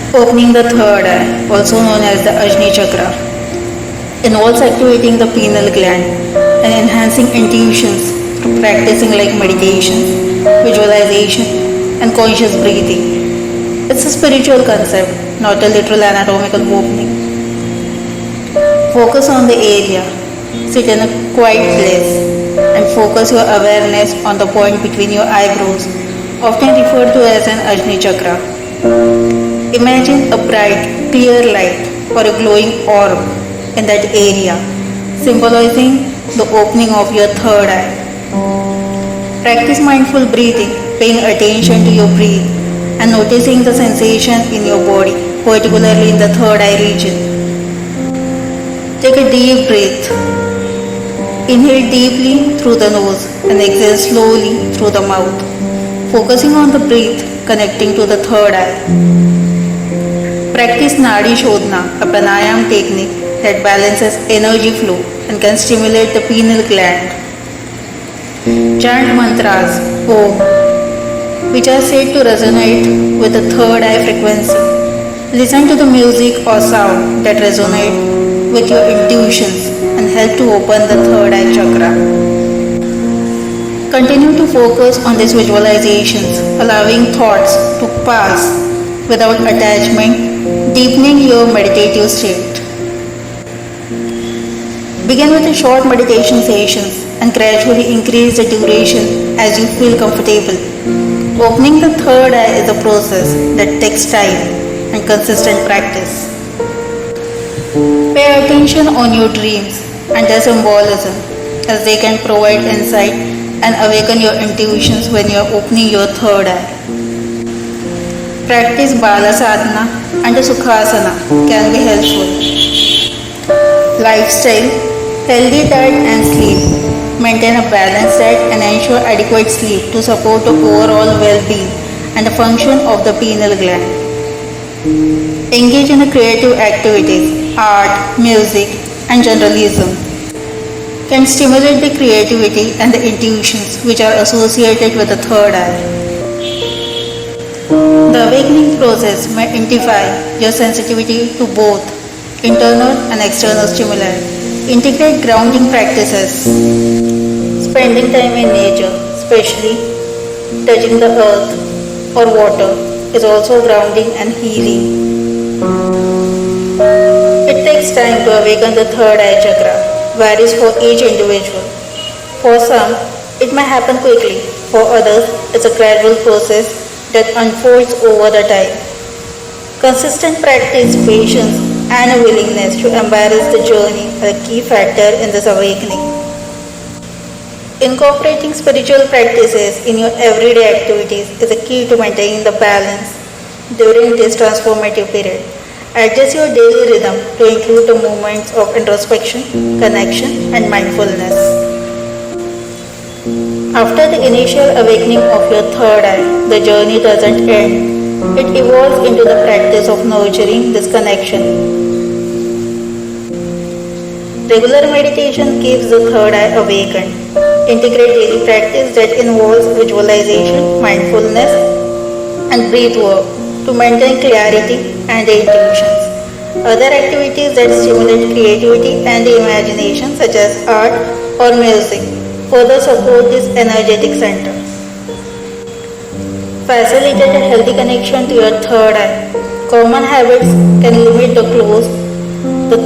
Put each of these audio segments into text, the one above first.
Opening the third eye, also known as the Ajni Chakra, involves activating the pineal gland and enhancing intuitions through practicing like meditation, visualization, and conscious breathing. It's a spiritual concept, not a literal anatomical opening. Focus on the area. Sit in a quiet place and focus your awareness on the point between your eyebrows, often referred to as an Ajni Chakra. Imagine a bright, clear light or a glowing orb in that area, symbolizing the opening of your third eye. Practice mindful breathing, paying attention to your breath and noticing the sensation in your body, particularly in the third eye region. Take a deep breath. Inhale deeply through the nose and exhale slowly through the mouth, focusing on the breath connecting to the third eye. Practice Nadi Shodhana, a pranayam technique that balances energy flow and can stimulate the pineal gland. Chant mantras, Om, which are said to resonate with the third eye frequency. Listen to the music or sound that resonate with your intuitions and help to open the third eye chakra. Continue to focus on these visualizations, allowing thoughts to pass without attachment, deepening your meditative state. Begin with a short meditation sessions and gradually increase the duration as you feel comfortable. Opening the third eye is a process that takes time and consistent practice. Pay attention on your dreams and their symbolism, as they can provide insight and awaken your intuitions when you are opening your third eye. Practice Bala Sadhana and the Sukhasana can be helpful. Lifestyle, healthy diet and sleep. Maintain a balanced diet and ensure adequate sleep to support the overall well-being and the function of the pineal gland. Engage in the creative activities, art, music, and journalism can stimulate the creativity and the intuitions which are associated with the third eye. The awakening process may intensify your sensitivity to both internal and external stimuli. Integrate grounding practices. Spending time in nature, especially touching the earth or water, is also grounding and healing. It takes time to awaken the third eye chakra, varies for each individual. For some, it may happen quickly. For others, it's a gradual process that unfolds over the time. Consistent practice, patience, and a willingness to embrace the journey are a key factor in this awakening. Incorporating spiritual practices in your everyday activities is a key to maintaining the balance during this transformative period. Adjust your daily rhythm to include the moments of introspection, connection, and mindfulness. After the initial awakening of your third eye, the journey doesn't end. It evolves into the practice of nurturing this connection. Regular meditation keeps the third eye awakened. Integrate daily practice that involves visualization, mindfulness, and breath work to maintain clarity and intuitions. Other activities that stimulate creativity and the imagination, such as art or music, further support this energetic center. Facilitate a healthy connection to your third eye. Common habits can limit the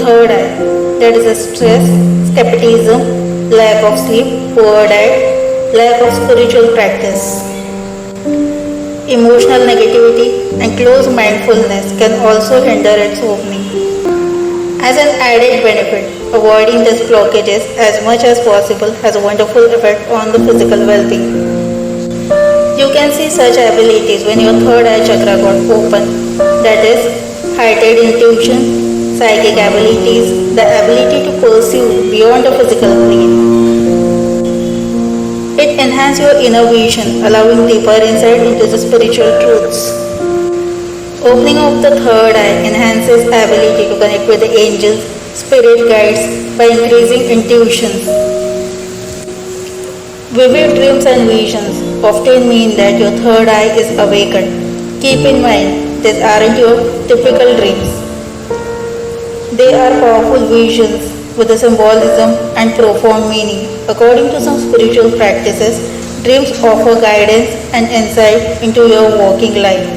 third eye, that is stress, skepticism, lack of sleep, poor diet, lack of spiritual practice. Emotional negativity and close mindfulness can also hinder its opening. As an added benefit, avoiding these blockages as much as possible has a wonderful effect on the physical well-being. You can see such abilities when your third eye chakra got open, that is, heightened intuition, psychic abilities, the ability to perceive beyond the physical plane. It enhances your inner vision, allowing deeper insight into the spiritual truths. Opening of the third eye enhances ability to connect with the angels, spirit guides by increasing intuition. Vivid dreams and visions often mean that your third eye is awakened. Keep in mind These aren't your typical dreams. They are powerful visions with a symbolism and profound meaning. According to some spiritual practices, dreams offer guidance and insight into your working life.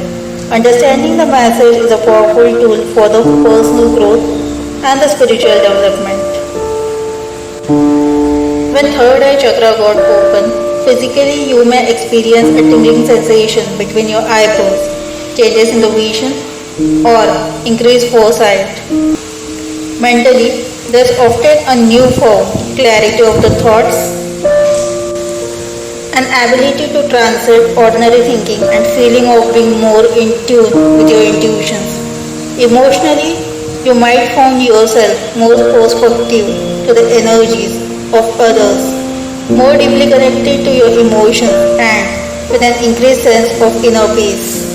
Understanding the message is a powerful tool for the personal growth and the spiritual development. When third eye chakra got open, physically you may experience a tingling sensation between your eyebrows, changes in the vision, or increased foresight. Mentally, there's often a newfound clarity of the thoughts, an ability to transcend ordinary thinking and feeling of being more in tune with your intuitions. Emotionally, you might find yourself more perspective to the energies of others, more deeply connected to your emotions and with an increased sense of inner peace.